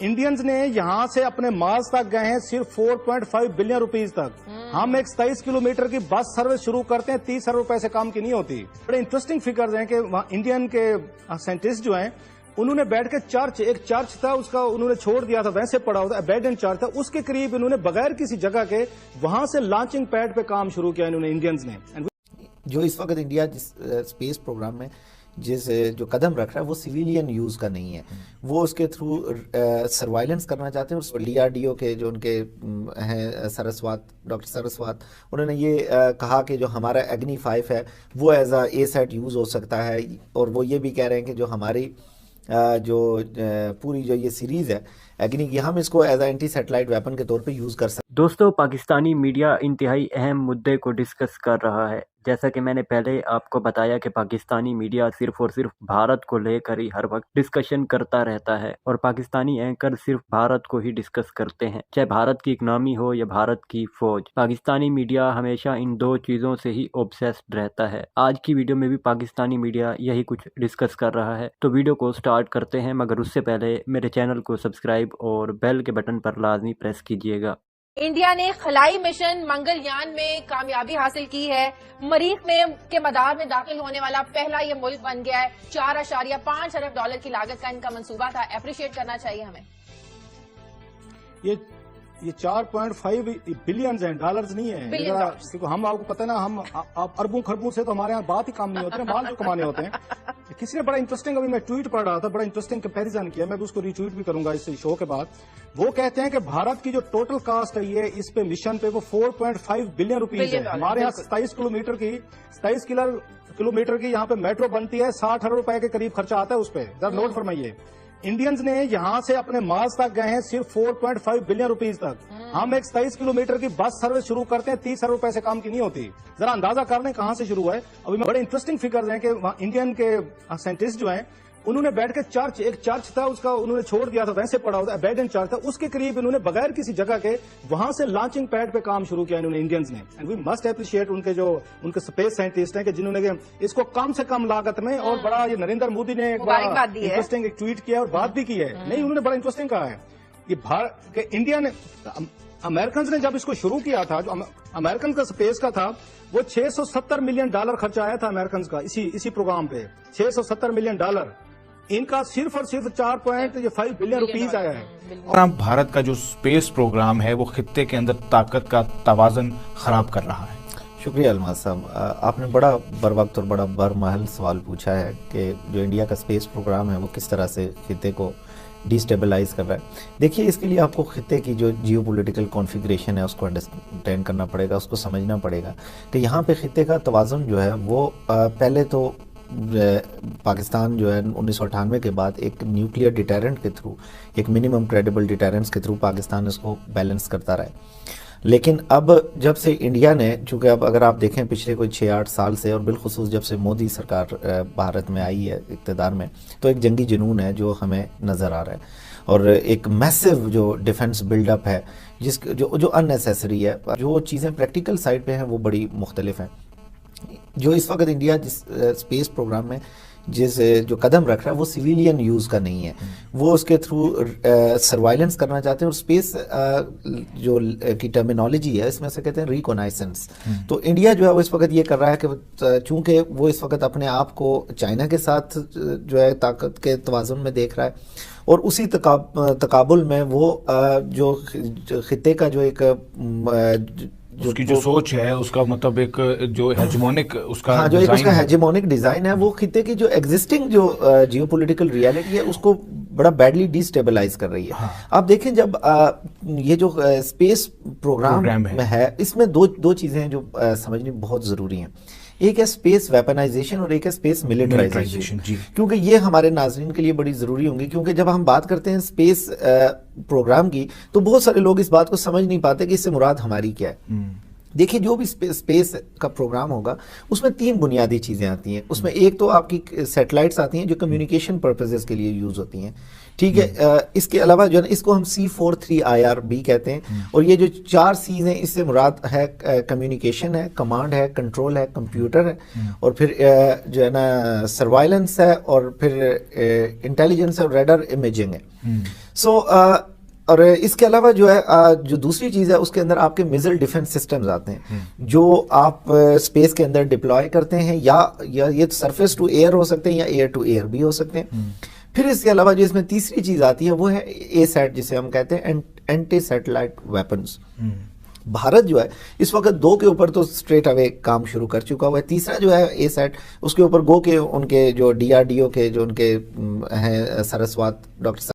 Indians ने यहाँ से अपने मार्स तक गए हैं सिर्फ 4.5 बिलियन रुपीज तक। हम एक 27 किलोमीटर की बस सर्विस शुरू करते हैं, 30 अरब रुपए से काम की नहीं होती। बड़े इंटरेस्टिंग फिगर्स हैं कि वहाँ इंडियन के साइंटिस्ट जो हैं उन्होंने बैठ के एक चर्च था उसका उन्होंने छोड़ दिया था, वैसे पड़ा होता अबैंडन चर्च था, उसके करीब इन्होंने बगैर किसी जगह के वहां से लॉन्चिंग पैड पे काम शुरू किया इन्होंने इंडियंस ने। जो इस वक्त इंडिया जिस स्पेस प्रोग्राम में जो कदम रख रहा है वो सिविलियन यूज का नहीं है, वो उसके थ्रू सर्वाइलेंस करना चाहते हैं। और DRDO के जो उनके हैं डॉक्टर सरस्वत, उन्होंने ये कहा कि जो हमारा एग्नी 5 है वो एज अ ASAT यूज हो सकता है। और वो ये भी कह रहे हैं कि जो हमारी पूरी जो ये सीरीज है एग्नी की, हम इसको एज एंटी सैटेलाइट वेपन के तौर पे यूज कर सकते हैं। दोस्तों, पाकिस्तानी मीडिया इंतहाई अहम मुद्दे को डिस्कस कर रहा है। जैसा कि मैंने पहले आपको बताया कि पाकिस्तानी मीडिया सिर्फ और सिर्फ भारत को लेकर ही हर वक्त डिस्कशन करता रहता है और पाकिस्तानी एंकर सिर्फ भारत को ही डिस्कस करते हैं, चाहे भारत की इकनॉमी हो या भारत की फौज। पाकिस्तानी मीडिया हमेशा इन दो चीज़ों से ही ऑब्सेस्ड रहता है। आज की वीडियो में भी पाकिस्तानी मीडिया यही कुछ डिस्कस कर रहा है, तो वीडियो को स्टार्ट करते हैं। मगर उससे पहले मेरे चैनल को सब्सक्राइब और बेल के बटन पर लाजमी प्रेस कीजिएगा। इंडिया ने खलाई मिशन मंगलयान में कामयाबी हासिल की है। मरीख में के मदार में दाखिल होने वाला पहला ये मुल्क बन गया है। $4.5 अरब की लागत का इनका मंसूबा था। एप्रिशिएट करना चाहिए हमें। ये 4.5 बिलियन है, डॉलर्स नहीं है। क्योंकि हम आपको पता है ना, हम अरबों खरबों से तो हमारे यहाँ बात ही काम नहीं होती है, माल जो कमाने होते हैं। किसी ने बड़ा इंटरेस्टिंग, अभी मैं ट्वीट पढ़ रहा था, बड़ा इंटरेस्टिंग कंपैरिजन किया, मैं भी उसको रिट्वीट भी करूंगा इस शो के बाद। वो कहते हैं कि भारत की जो टोटल कास्ट है ये इस पे मिशन पे वो 4.5 बिलियन रुपीज है। हमारे यहाँ 27 किलोमीटर की यहाँ पे मेट्रो बनती है, 60 अरब रुपए के करीब खर्चा आता है उस पर। जरा नोट फरमाइए, इंडियंस ने यहाँ से अपने मार्स तक गए हैं सिर्फ 4.5 बिलियन रुपीज तक। हम एक 27 किलोमीटर की बस सर्विस शुरू करते हैं, 30 अरब रुपए से काम की नहीं होती। जरा अंदाजा कर लें कहां से शुरू है। अभी बड़े इंटरेस्टिंग फिगर्स हैं कि वहाँ इंडियन के साइंटिस्ट जो हैं उन्होंने बैठ के एक चर्च था उसका उन्होंने छोड़ दिया था, वैसे पड़ा होता अबैंडन चर्च था, उसके करीब इन्होंने बगैर किसी जगह के वहां से लॉन्चिंग पैड पे काम शुरू किया इन्होंने इंडियंस ने। एंड वी मस्ट एप्रिशिएट उनके स्पेस साइंटिस्ट हैं कि जिन्होंने इसको कम से कम लागत में, और बड़ा ये नरेंद्र मोदी ने एक बड़ा इंटरेस्टिंग एक ट्वीट किया और बात भी की है। नहीं, उन्होंने बड़ा इंटरेस्टिंग कहा है कि भारत के इंडिया ने, अमेरिकन ने जब इसको शुरू किया था, जो अमेरिकन का स्पेस का था, वो $670 मिलियन खर्चा आया था अमेरिकन का इसी प्रोग्राम पे। $670 मिलियन। इनका सिर्फ और सिर्फ 4.5 बिलियन रुपीज आया है। और भारत का जो स्पेस प्रोग्राम है वो खित्ते के अंदर ताकत का तवाज़न खराब कर रहा है। शुक्रिया अलमास साहब, आपने बड़ा बर वक्त और बड़ा बरमहल सवाल पूछा है कि जो इंडिया का स्पेस प्रोग्राम है वो किस तरह से खित्ते को डिस्टेबलाइज कर रहा है। देखिए, इसके लिए आपको खित्ते की जो जियो पोलिटिकल कॉन्फ़िगरेशन है उसको अंडरस्टैंड करना पड़ेगा, उसको समझना पड़ेगा कि यहाँ पे खित्ते का तवाज़ुन जो है वो पहले तो पाकिस्तान जो है 1998 के बाद एक न्यूक्लियर डिटेरेंट के थ्रू, एक मिनिमम क्रेडिबल डिटेरेंस के थ्रू पाकिस्तान इसको बैलेंस करता रहा है। लेकिन अब जब से इंडिया ने, चूँकि अब अगर आप देखें पिछले कोई 6-8 साल से, और बिलखुसूस जब से मोदी सरकार भारत में आई है इक़्तिदार में, तो एक जंगी जुनून है जो हमें नज़र आ रहा है, और एक मैसिव जो डिफेंस बिल्डअप है जो अननेसेसरी है। जो चीज़ें प्रैक्टिकल साइड पे हैं वो बड़ी मुख्तलिफ हैं। जो इस वक्त इंडिया जिस स्पेस प्रोग्राम में जो कदम रख रहा है वो सिविलियन यूज़ का नहीं है, वो उसके थ्रू सर्वाइलेंस करना चाहते हैं। और स्पेस जो की टर्मिनोलॉजी है इसमें से कहते हैं रिकोनाइसेंस। तो इंडिया जो है वो इस वक्त ये कर रहा है कि चूंकि वो इस वक्त अपने आप को चाइना के साथ जो है ताकत के तवाज़ुन में देख रहा है, और उसी तकाबुल में वो जो खित्ते का जो एक उसकी जो सोच है, उसका मतलब एक जो हेजेमोनिक उसका, हाँ, जो एक उसका हेजेमोनिक डिजाइन है, वो खित्ते की जो एग्जिस्टिंग जो जियोपॉलिटिकल रियलिटी है उसको बड़ा बैडली डिस्टेबलाइज कर रही है। हाँ। आप देखें, जब ये जो स्पेस प्रोग्राम में है, इसमें दो चीजें जो समझनी बहुत जरूरी हैं। एक है स्पेस वेपनाइजेशन और एक है स्पेस मिलिटराइजेशन, क्योंकि ये हमारे नाज़रीन के लिए बड़ी ज़रूरी होंगी। क्योंकि जब हम बात करते हैं स्पेस प्रोग्राम की, तो बहुत सारे लोग इस बात को समझ नहीं पाते कि इससे मुराद हमारी क्या है। देखिए जो भी स्पेस का प्रोग्राम होगा उसमें 3 बुनियादी चीज़ें आती हैं. उसमें एक तो आपकी सैटेलाइट्स आती हैं जो कम्युनिकेशन पर्पसेस के लिए यूज़ होती हैं, ठीक है. इसके अलावा जो है ना इसको हम C43IR भी कहते हैं. और ये जो 4 C's हैं इससे मुराद है कम्युनिकेशन है, कमांड है, कंट्रोल है, कंप्यूटर है, और फिर जो है ना सर्वाइलेंस है, और फिर इंटेलिजेंस और रेडर इमेजिंग है. सो और इसके अलावा जो है जो दूसरी चीज़ है उसके अंदर आपके मिसाइल डिफेंस सिस्टम्स आते हैं जो आप स्पेस के अंदर डिप्लॉय करते हैं, या ये सरफेस टू एयर हो सकते हैं या एयर टू एयर भी हो सकते हैं. फिर इसके अलावा जो इसमें तीसरी चीज़ आती है वो है ASAT, जिसे हम कहते हैं एंटी सैटेलाइट वेपन्स. भारत जो है इस वक्त 2 के ऊपर तो स्ट्रेट अवे काम शुरू कर चुका हुआ है. तीसरा जो है ASAT, उसके ऊपर गो के उनके जो DRDO के जो उनके हैं सरस्वत डॉक्टर